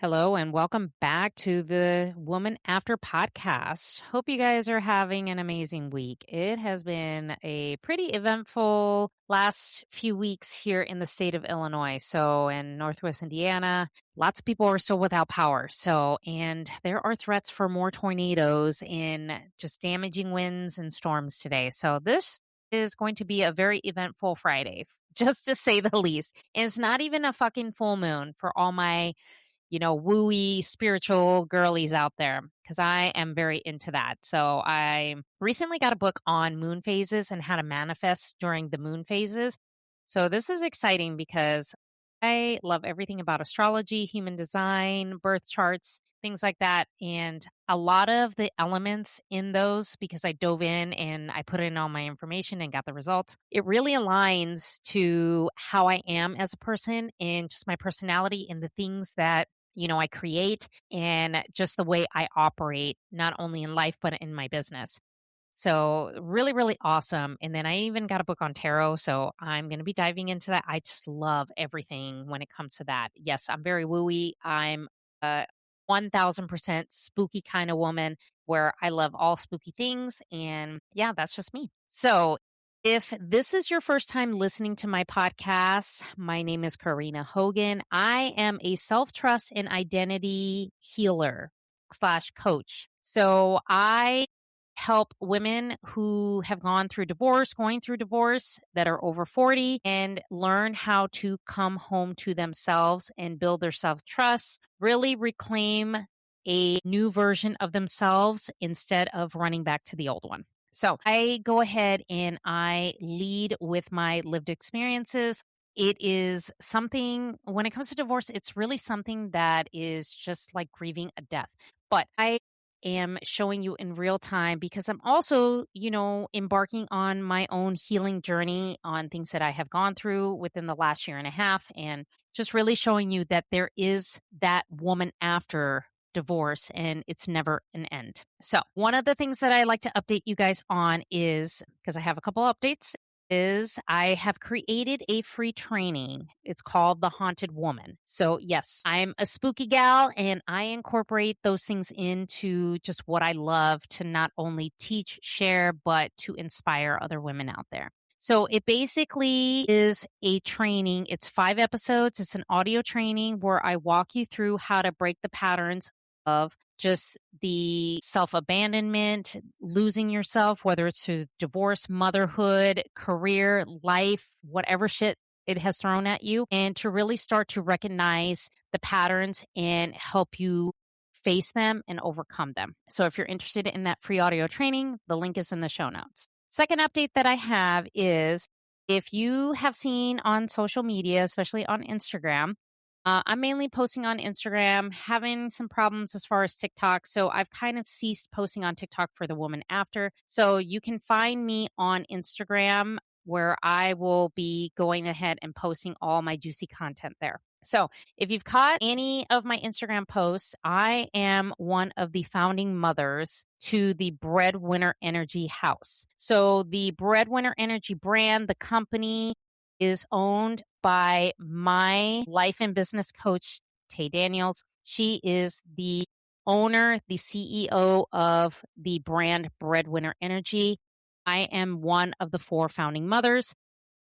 Hello and welcome back to the Woman After podcast. Hope you guys are having an amazing week. It has been a pretty eventful last few weeks here in the state of Illinois. So, in Northwest Indiana, lots of people are still without power. And there are threats for more tornadoes and just damaging winds and storms today. So, this is going to be a very eventful Friday, just to say the least. And it's not even a fucking full moon for all my wooey spiritual girlies out there because I am very into that. So I recently got a book on moon phases and how to manifest during the moon phases. So this is exciting because I love everything about astrology, human design, birth charts, things like that. And a lot of the elements in those, because I dove in and I put in all my information and got the results, it really aligns to how I am as a person and just my personality and the things that I create and just the way I operate, not only in life, but in my business. So really, really awesome. And then I even got a book on tarot. So I'm going to be diving into that. I just love everything when it comes to that. Yes, I'm very wooey. I'm a 1000% spooky kind of woman where I love all spooky things. And yeah, that's just me. So if this is your first time listening to my podcast, my name is Karinna Hogan. I am a self-trust and identity healer slash coach. So I help women who have going through divorce, that are over 40 and learn how to come home to themselves and build their self-trust, really reclaim a new version of themselves instead of running back to the old one. So I go ahead and I lead with my lived experiences. It is something, when it comes to divorce, it's really something that is just like grieving a death. But I am showing you in real time because I'm also, embarking on my own healing journey on things that I have gone through within the last year and a half and just really showing you that there is that woman after divorce and it's never an end. So, one of the things that I like to update you guys on is because I have a couple updates is I have created a free training. It's called The Haunted Woman. So, yes, I'm a spooky gal and I incorporate those things into just what I love to not only teach, share, but to inspire other women out there. So it basically is a training. It's 5 episodes. It's an audio training where I walk you through how to break the patterns of just the self-abandonment, losing yourself, whether it's through divorce, motherhood, career, life, whatever shit it has thrown at you, and to really start to recognize the patterns and help you face them and overcome them. So if you're interested in that free audio training, the link is in the show notes. Second update that I have is if you have seen on social media, especially on Instagram, I'm mainly posting on Instagram, having some problems as far as TikTok. So I've kind of ceased posting on TikTok for the woman after. So you can find me on Instagram where I will be going ahead and posting all my juicy content there. So if you've caught any of my Instagram posts, I am one of the founding mothers to the Breadwinner Energy House. So the Breadwinner Energy brand, the company, is owned by my life and business coach, Tay Daniels. She is the owner, the CEO of the brand Breadwinner Energy. I am one of the 4 founding mothers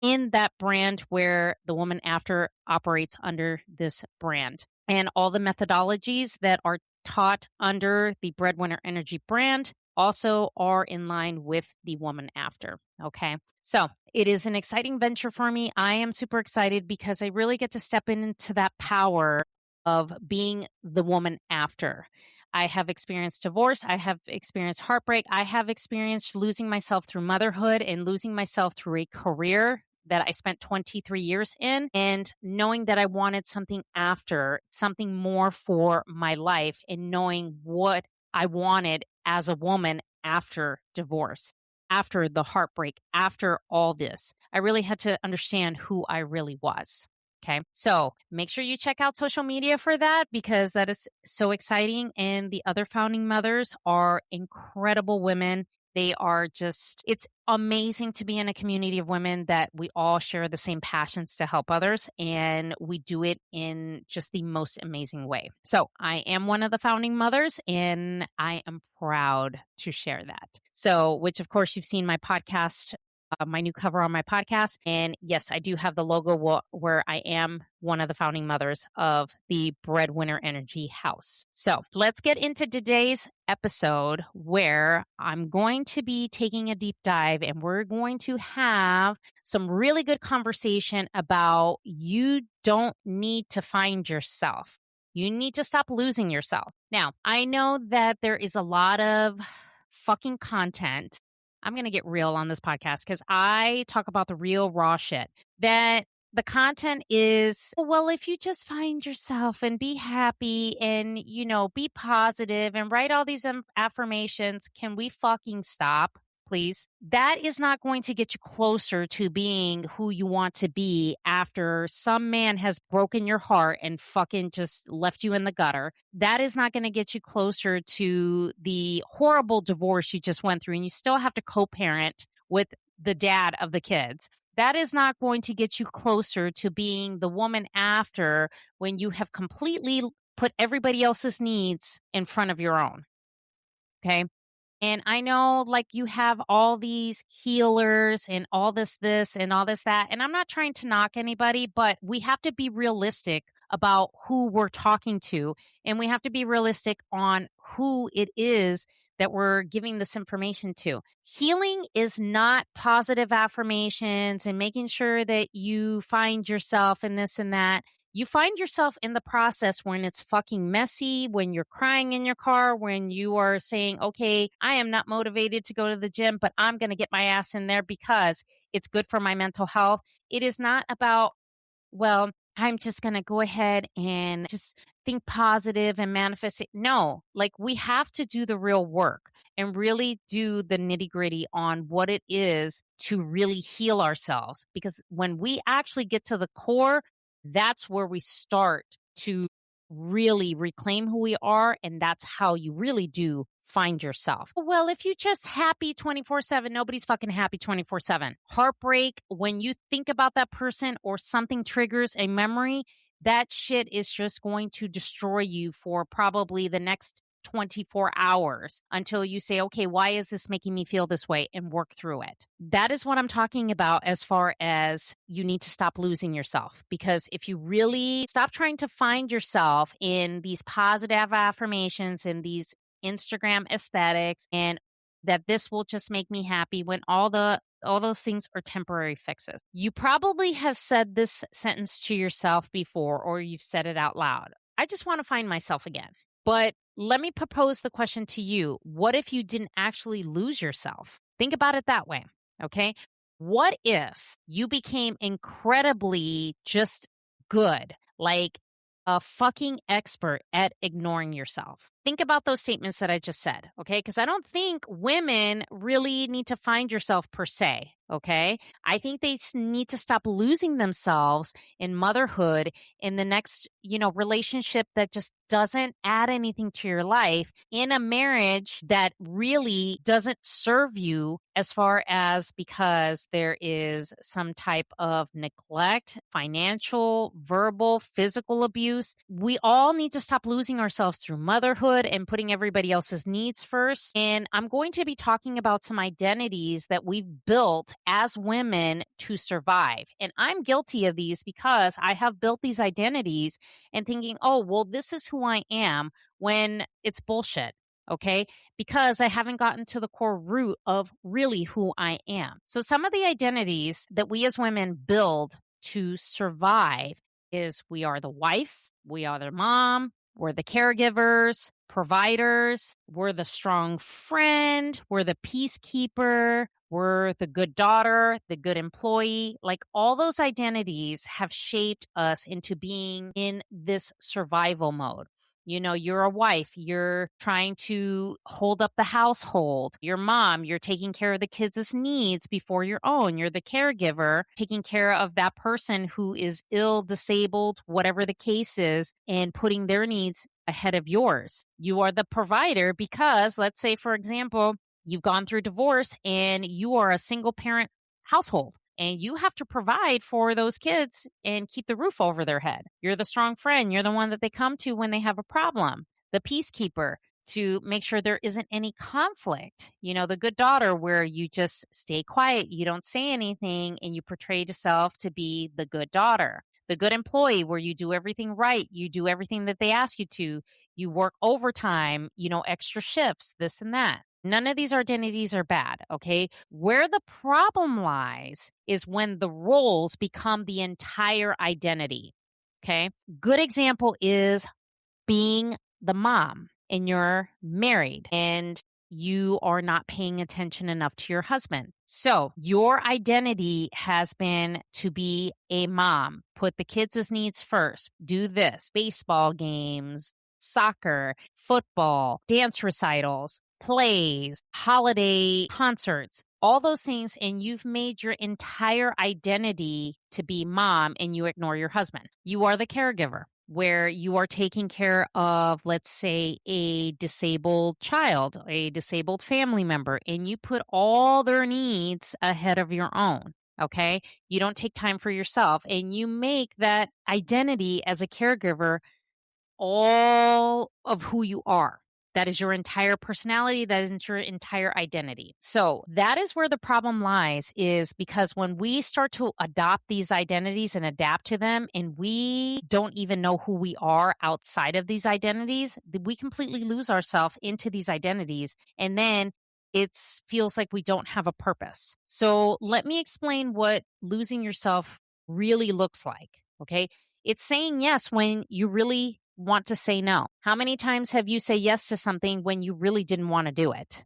in that brand where the woman after operates under this brand. And all the methodologies that are taught under the Breadwinner Energy brand also are in line with the woman after. Okay. So it is an exciting venture for me. I am super excited because I really get to step into that power of being the woman after. I have experienced divorce. I have experienced heartbreak. I have experienced losing myself through motherhood and losing myself through a career that I spent 23 years in, and knowing that I wanted something after, something more for my life, and knowing what I wanted as a woman after divorce, after the heartbreak, after all this. I really had to understand who I really was. Okay. So make sure you check out social media for that because that is so exciting. And the other founding mothers are incredible women. They are just, it's amazing to be in a community of women that we all share the same passions to help others. And we do it in just the most amazing way. So I am one of the founding mothers and I am proud to share that. So, which of course you've seen my podcast, my new cover on my podcast. And yes, I do have the logo where I am one of the founding mothers of the Breadwinner Energy House. So let's get into today's episode where I'm going to be taking a deep dive and we're going to have some really good conversation about you don't need to find yourself. You need to stop losing yourself. Now, I know that there is a lot of fucking content. I'm going to get real on this podcast because I talk about the real raw shit. That the content is, well, if you just find yourself and be happy and, be positive and write all these affirmations, can we fucking stop? Please. That is not going to get you closer to being who you want to be after some man has broken your heart and fucking just left you in the gutter. That is not going to get you closer to the horrible divorce you just went through and you still have to co-parent with the dad of the kids. That is not going to get you closer to being the woman after when you have completely put everybody else's needs in front of your own. Okay. And I know you have all these healers and all this and all that. And I'm not trying to knock anybody, but we have to be realistic about who we're talking to. And we have to be realistic on who it is that we're giving this information to. Healing is not positive affirmations and making sure that you find yourself in this and that. You find yourself in the process when it's fucking messy, when you're crying in your car, when you are saying, okay, I am not motivated to go to the gym, but I'm going to get my ass in there because it's good for my mental health. It is not about, well, I'm just going to go ahead and just think positive and manifest it. No, we have to do the real work and really do the nitty gritty on what it is to really heal ourselves. Because when we actually get to the core, that's where we start to really reclaim who we are. And that's how you really do find yourself. Well, if you're just happy 24/7, nobody's fucking happy 24/7. Heartbreak, when you think about that person or something triggers a memory, that shit is just going to destroy you for probably the next 24 hours until you say, okay, why is this making me feel this way, and work through it. That is what I'm talking about as far as you need to stop losing yourself. Because if you really stop trying to find yourself in these positive affirmations and these Instagram aesthetics and that this will just make me happy when all those things are temporary fixes. You probably have said this sentence to yourself before, or you've said it out loud. I just want to find myself again. But let me propose the question to you. What if you didn't actually lose yourself? Think about it that way. Okay. What if you became incredibly just good, like a fucking expert at ignoring yourself? Think about those statements that I just said, okay? Because I don't think women really need to find yourself per se, okay? I think they need to stop losing themselves in motherhood, in the next, relationship that just doesn't add anything to your life, in a marriage that really doesn't serve you as far as because there is some type of neglect, financial, verbal, physical abuse. We all need to stop losing ourselves through motherhood and putting everybody else's needs first. And I'm going to be talking about some identities that we've built as women to survive. And I'm guilty of these because I have built these identities and thinking, oh, well, this is who I am, when it's bullshit. Okay. Because I haven't gotten to the core root of really who I am. So some of the identities that we as women build to survive is we are the wife, we are the mom, we're the caregivers, providers, we're the strong friend, we're the peacekeeper, we're the good daughter, the good employee. All those identities have shaped us into being in this survival mode. You're a wife, you're trying to hold up the household. Your mom, you're taking care of the kids' needs before your own. You're the caregiver, taking care of that person who is ill, disabled, whatever the case is, and putting their needs ahead of yours. You are the provider because, let's say, for example, You've gone through divorce and you are a single parent household and you have to provide for those kids and keep the roof over their head. You're the strong friend. You're the one that they come to when they have a problem, the peacekeeper to make sure there isn't any conflict. The good daughter where you just stay quiet, you don't say anything, and you portray yourself to be the good daughter. The good employee where you do everything right, you do everything that they ask you to, you work overtime, extra shifts, this and that. None of these identities are bad, okay? Where the problem lies is when the roles become the entire identity, okay? Good example is being the mom and you're married and you are not paying attention enough to your husband. So your identity has been to be a mom, put the kids' needs first, do this, baseball games, soccer, football, dance recitals, plays, holiday concerts, all those things. And you've made your entire identity to be mom and you ignore your husband. You are the caregiver where you are taking care of, let's say, a disabled child, a disabled family member, and you put all their needs ahead of your own. Okay. You don't take time for yourself and you make that identity as a caregiver all of who you are. That is your entire personality. That is your entire identity. So that is where the problem lies, is because when we start to adopt these identities and adapt to them, and we don't even know who we are outside of these identities, we completely lose ourselves into these identities. And then it feels like we don't have a purpose. So let me explain what losing yourself really looks like. Okay. It's saying yes when you really want to say no. How many times have you say yes to something when you really didn't want to do it?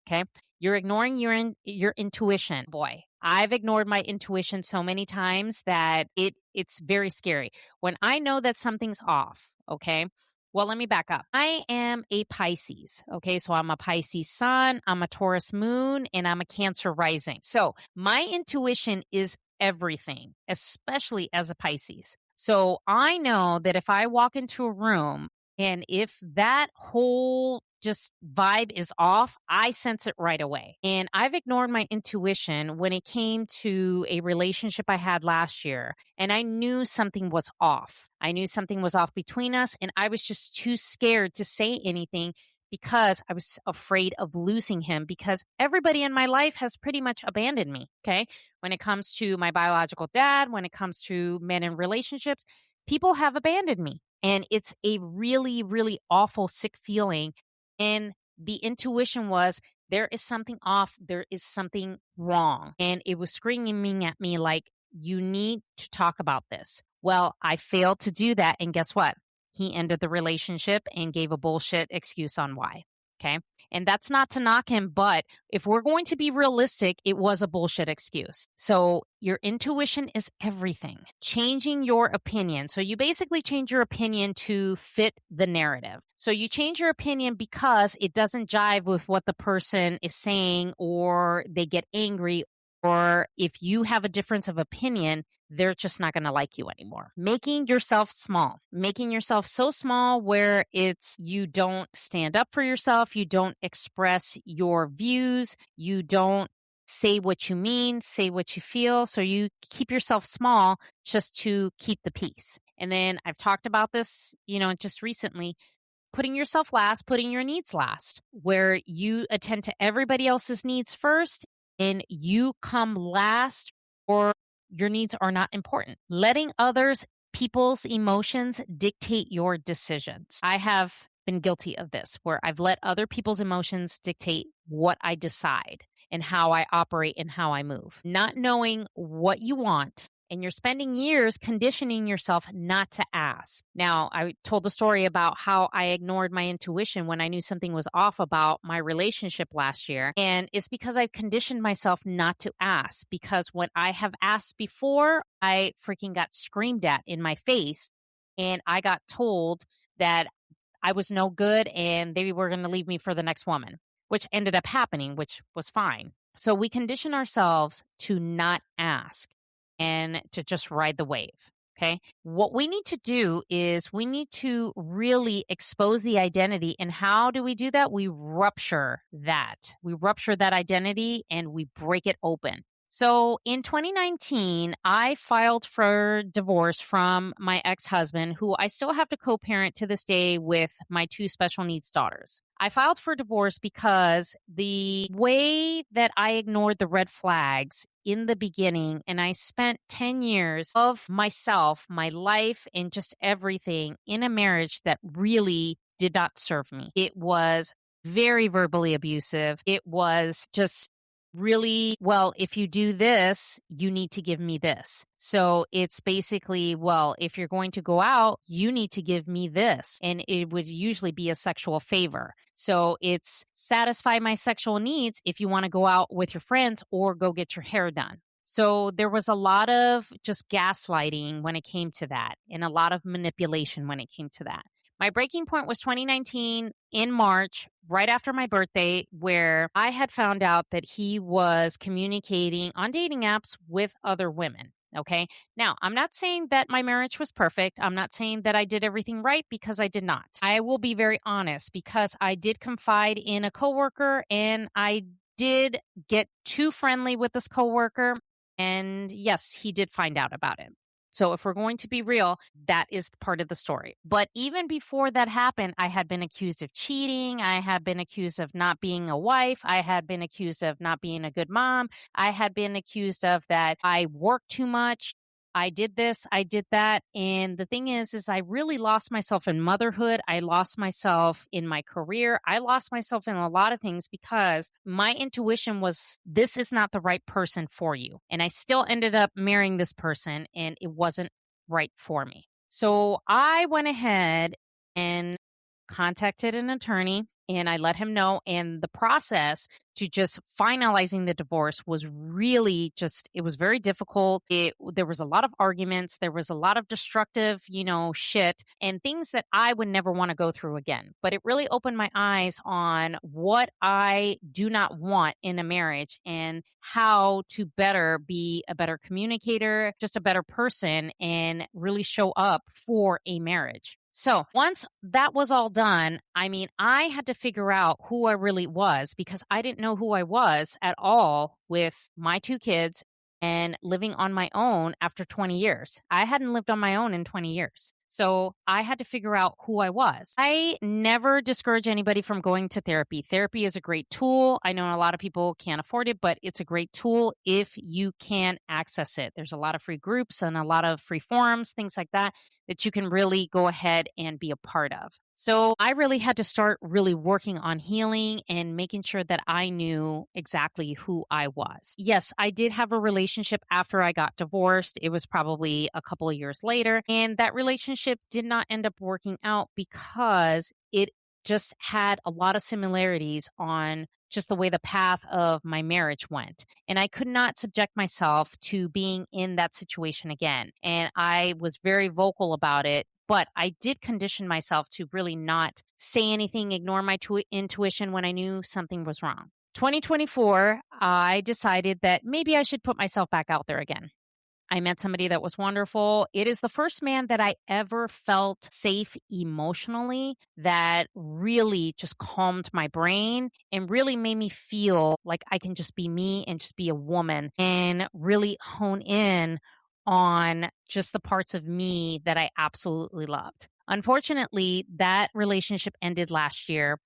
Okay. You're ignoring your intuition. Boy, I've ignored my intuition so many times that it's very scary. When I know that something's off, okay? Well, let me back up. I am a Pisces. Okay. So I'm a Pisces sun, I'm a Taurus moon, and I'm a Cancer rising. So my intuition is everything, especially as a Pisces. So I know that if I walk into a room and if that whole just vibe is off, I sense it right away. And I've ignored my intuition when it came to a relationship I had last year. And I knew something was off. I knew something was off between us. And I was just too scared to say anything because I was afraid of losing him, because everybody in my life has pretty much abandoned me. Okay. When it comes to my biological dad, when it comes to men in relationships, people have abandoned me. And it's a really, really awful, sick feeling. And the intuition was, there is something off. There is something wrong. And it was screaming at me like, you need to talk about this. Well, I failed to do that. And guess what? He ended the relationship and gave a bullshit excuse on why. Okay. And that's not to knock him, but if we're going to be realistic, it was a bullshit excuse. So your intuition is everything. Changing your opinion. So you basically change your opinion to fit the narrative. So you change your opinion because it doesn't jive with what the person is saying, or they get angry, or if you have a difference of opinion, they're just not going to like you anymore. Making yourself small, making yourself so small where you don't stand up for yourself, you don't express your views, you don't say what you mean, say what you feel. So you keep yourself small just to keep the peace. And then I've talked about this, just recently, putting yourself last, putting your needs last, where you attend to everybody else's needs first and you come last, or your needs are not important. Letting people's emotions dictate your decisions. I have been guilty of this, where I've let other people's emotions dictate what I decide and how I operate and how I move. Not knowing what you want, and you're spending years conditioning yourself not to ask. Now, I told the story about how I ignored my intuition when I knew something was off about my relationship last year. And it's because I've conditioned myself not to ask, because when I have asked before, I freaking got screamed at in my face. And I got told that I was no good and they were going to leave me for the next woman, which ended up happening, which was fine. So we condition ourselves to not ask and to just ride the wave. Okay. What we need to do is we need to really expose the identity. And how do we do that? We rupture that. We rupture that identity and we break it open. So in 2019, I filed for divorce from my ex husband, who I still have to co parent to this day with my two special needs daughters. I filed for divorce because the way that I ignored the red flags in the beginning, and I spent 10 years of myself, my life, and just everything in a marriage that really did not serve me. It was very verbally abusive. It was just really, well, if you do this, you need to give me this. So it's basically, well, if you're going to go out, you need to give me this. And it would usually be a sexual favor. So it's satisfy my sexual needs if you want to go out with your friends or go get your hair done. So there was a lot of just gaslighting when it came to that, and a lot of manipulation when it came to that. My breaking point was 2019 in March, right after my birthday, where I had found out that he was communicating on dating apps with other women. Okay. Now, I'm not saying that my marriage was perfect. I'm not saying that I did everything right, because I did not. I will be very honest, because I did confide in a coworker, and I did get too friendly with this coworker. And yes, he did find out about it. So if we're going to be real, that is part of the story. But even before that happened, I had been accused of cheating. I had been accused of not being a wife. I had been accused of not being a good mom. I had been accused of that I worked too much. I did this, I did that. And the thing is I really lost myself in motherhood. I lost myself in my career. I lost myself in a lot of things because my intuition was, this is not the right person for you. And I still ended up marrying this person, and it wasn't right for me. So I went ahead and contacted an attorney, and I let him know. And the process to just finalizing the divorce was really just, it was very difficult. There was a lot of arguments. There was a lot of destructive, shit and things that I would never want to go through again. But it really opened my eyes on what I do not want in a marriage, and how to better be a better communicator, just a better person, and really show up for a marriage. So once that was all done, I had to figure out who I really was, because I didn't know who I was at all with my two kids and living on my own after 20 years. I hadn't lived on my own in 20 years. So I had to figure out who I was. I never discourage anybody from going to therapy. Therapy is a great tool. I know a lot of people can't afford it, but it's a great tool if you can access it. There's a lot of free groups and a lot of free forums, things like that you can really go ahead and be a part of. So I really had to start really working on healing and making sure that I knew exactly who I was. Yes, I did have a relationship after I got divorced. It was probably a couple of years later. And that relationship did not end up working out because it just had a lot of similarities on just the way the path of my marriage went. And I could not subject myself to being in that situation again. And I was very vocal about it, but I did condition myself to really not say anything, ignore my intuition when I knew something was wrong. 2024, I decided that maybe I should put myself back out there again. I met somebody that was wonderful. It is the first man that I ever felt safe emotionally, that really just calmed my brain and really made me feel like I can just be me and just be a woman, and really hone in on just the parts of me that I absolutely loved. Unfortunately, that relationship ended last year,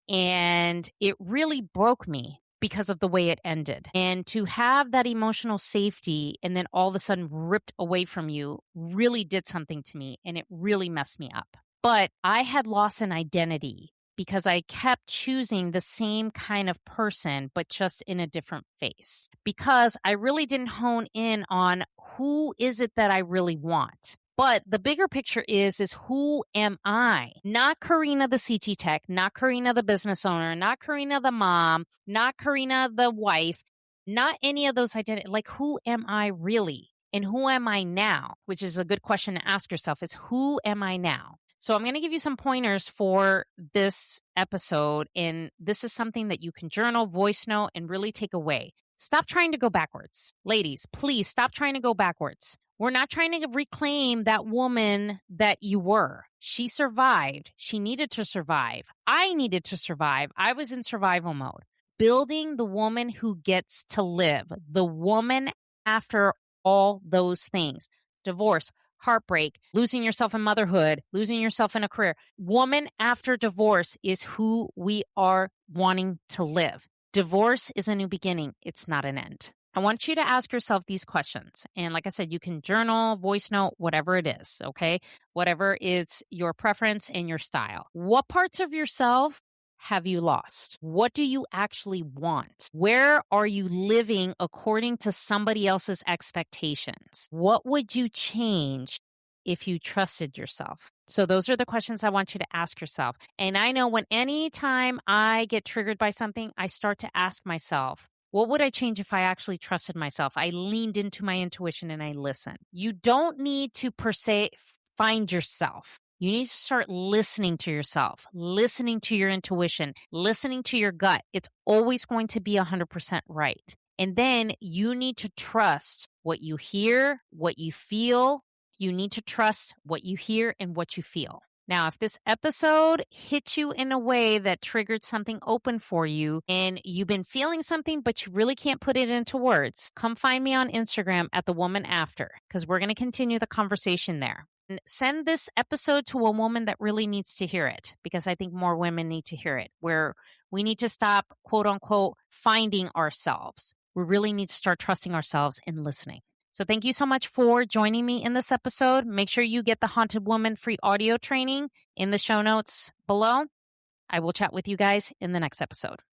and it really broke me because of the way it ended. And to have that emotional safety and then all of a sudden ripped away from you really did something to me, and it really messed me up. But I had lost an identity because I kept choosing the same kind of person, but just in a different face, because I really didn't hone in on who is it that I really want. But the bigger picture is who am I? Not Karinna, the CT tech, not Karinna, the business owner, not Karinna, the mom, not Karinna, the wife, not any of those identities. Like, who am I really? And who am I now? Which is a good question to ask yourself, is who am I now? So I'm going to give you some pointers for this episode. And this is something that you can journal, voice note, and really take away. Stop trying to go backwards. Ladies, please stop trying to go backwards. We're not trying to reclaim that woman that you were. She survived. She needed to survive. I needed to survive. I was in survival mode. Building the woman who gets to live, the woman after all those things. Divorce, heartbreak, losing yourself in motherhood, losing yourself in a career. Woman after divorce is who we are wanting to live. Divorce is a new beginning. It's not an end. I want you to ask yourself these questions. And like I said, you can journal, voice note, whatever it is, okay? Whatever is your preference and your style. What parts of yourself have you lost? What do you actually want? Where are you living according to somebody else's expectations? What would you change if you trusted yourself? So those are the questions I want you to ask yourself. And I know anytime I get triggered by something, I start to ask myself, what would I change if I actually trusted myself? I leaned into my intuition and I listened. You don't need to per se find yourself. You need to start listening to yourself, listening to your intuition, listening to your gut. It's always going to be 100% right. And then you need to trust what you hear, what you feel. You need to trust what you hear and what you feel. Now, if this episode hit you in a way that triggered something open for you and you've been feeling something, but you really can't put it into words, come find me on Instagram at The Woman After, because we're going to continue the conversation there. And send this episode to a woman that really needs to hear it, because I think more women need to hear it, where we need to stop, quote unquote, finding ourselves. We really need to start trusting ourselves and listening. So thank you so much for joining me in this episode. Make sure you get the Haunted Woman free audio training in the show notes below. I will chat with you guys in the next episode.